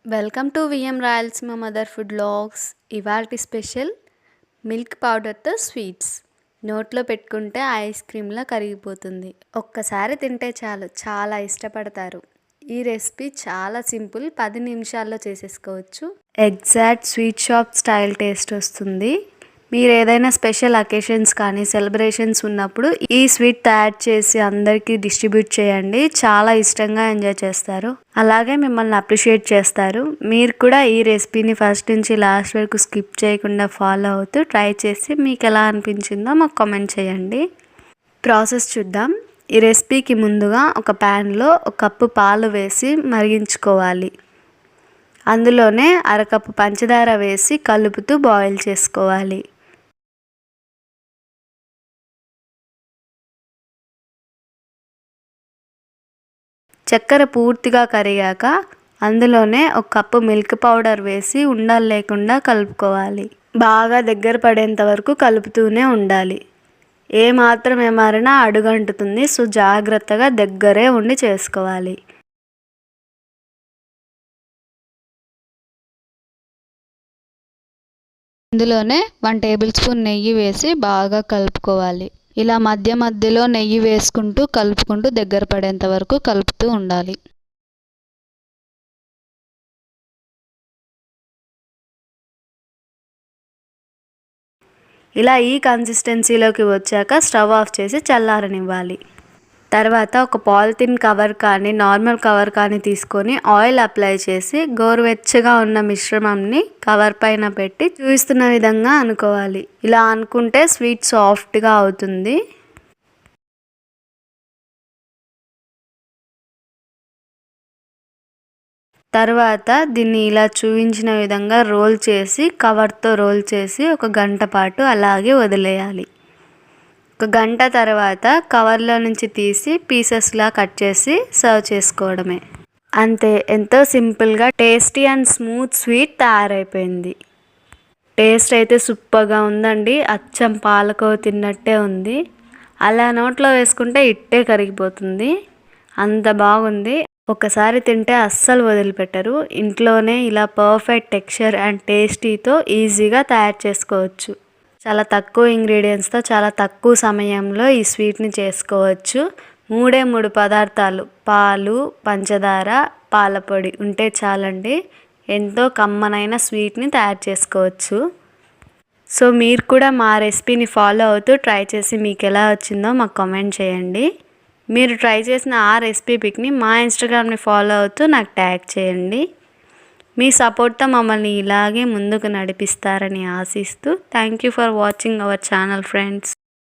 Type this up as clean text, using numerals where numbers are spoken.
Welcome to VM Rayalaseema mother food vlogs. ఇవాల్టి special milk పౌడర్తో sweets. నోట్లో పెట్టుకుంటే ఐస్ క్రీమ్లా కరిగిపోతుంది. ఒక్కసారి తింటే చాలు, చాలా ఇష్టపడతారు. ఈ రెసిపీ చాలా సింపుల్, 10 నిమిషాల్లో చేసేసుకోవచ్చు. Exact sweet shop style taste వస్తుంది. మీరు ఏదైనా స్పెషల్ అకేషన్స్ కానీ సెలబ్రేషన్స్ ఉన్నప్పుడు ఈ స్వీట్ తయారు చేసి అందరికీ డిస్ట్రిబ్యూట్ చేయండి. చాలా ఇష్టంగా ఎంజాయ్ చేస్తారు, అలాగే మిమ్మల్ని అప్రిషియేట్ చేస్తారు. మీరు కూడా ఈ రెసిపీని ఫస్ట్ నుంచి లాస్ట్ వరకు స్కిప్ చేయకుండా ఫాలో అవుతూ ట్రై చేసి మీకు ఎలా అనిపించిందో మాకు కామెంట్ చేయండి. ప్రాసెస్ చూద్దాం. ఈ రెసిపీకి ముందుగా ఒక ప్యాన్లో 1 కప్పు పాలు వేసి మరిగించుకోవాలి. అందులోనే 1/2 కప్పు పంచదార వేసి కలుపుతూ బాయిల్ చేసుకోవాలి. చక్కెర పూర్తిగా కరిగాక అందులోనే 1 కప్పు మిల్క్ పౌడర్ వేసి ఉండలు లేకుండా కలుపుకోవాలి. బాగా దగ్గర పడేంత వరకు కలుపుతూనే ఉండాలి. ఏమాత్రం ఏమారినా అడుగంటుతుంది, సో జాగ్రత్తగా దగ్గరే ఉండి చేసుకోవాలి. ఇందులోనే 1 టేబుల్ స్పూన్ నెయ్యి వేసి బాగా కలుపుకోవాలి. ఇలా మధ్య మధ్యలో నెయ్యి వేసుకుంటూ కలుపుకుంటూ దగ్గర పడేంత వరకు కలుపుతూ ఉండాలి. ఇలా ఈ కన్సిస్టెన్సీలోకి వచ్చాక స్టవ్ ఆఫ్ చేసి చల్లారనివ్వాలి. తర్వాత ఒక పాలిథిన్ కవర్ కానీ నార్మల్ కవర్ కానీ తీసుకొని ఆయిల్ అప్లై చేసి గోరువెచ్చగా ఉన్న మిశ్రమంని కవర్ పైన పెట్టి చూపిస్తున్న విధంగా అనుకోవాలి. ఇలా అనుకుంటే స్వీట్ సాఫ్ట్గా అవుతుంది. తర్వాత దీన్ని ఇలా చూపించిన విధంగా రోల్ చేసి కవర్తో రోల్ చేసి 1 గంట పాటు అలాగే వదిలేయాలి. 1 గంట తర్వాత కవర్లో నుంచి తీసి పీసెస్లా కట్ చేసి సర్వ్ చేసుకోవడమే. అంతే, ఎంతో సింపుల్గా టేస్టీ అండ్ స్మూత్ స్వీట్ తయారైపోయింది. టేస్ట్ అయితే సూపర్గా ఉందండి. అచ్చం పాలకోవ తిన్నట్టే ఉంది. అలా నోట్లో వేసుకుంటే ఇట్టే కరిగిపోతుంది, అంత బాగుంది. ఒకసారి తింటే అస్సలు వదిలిపెట్టరు. ఇంట్లోనే ఇలా పర్ఫెక్ట్ టెక్స్చర్ అండ్ టేస్టీతో ఈజీగా తయారు చేసుకోవచ్చు. చాలా తక్కువ ఇంగ్రీడియంట్స్తో చాలా తక్కువ సమయంలో ఈ స్వీట్ని చేసుకోవచ్చు. 3 పదార్థాలు, పాలు, పంచదార, పాలపొడి ఉంటే చాలండి, ఎంతో కమ్మనైన స్వీట్ని తయారు చేసుకోవచ్చు. సో మీరు కూడా మా రెసిపీని ఫాలో అవుతూ ట్రై చేసి మీకు ఎలా వచ్చిందో మాకు కామెంట్ చేయండి. మీరు ట్రై చేసిన ఆ రెసిపీ పిక్ని మా ఇన్స్టాగ్రామ్ని ఫాలో అవుతూ నాకు ట్యాగ్ చేయండి. మీ సపోర్ట్తో మమ్మల్ని ఇలాగే ముందుకు నడిపిస్తారని ఆశిస్తూ thank you for watching our channel friends.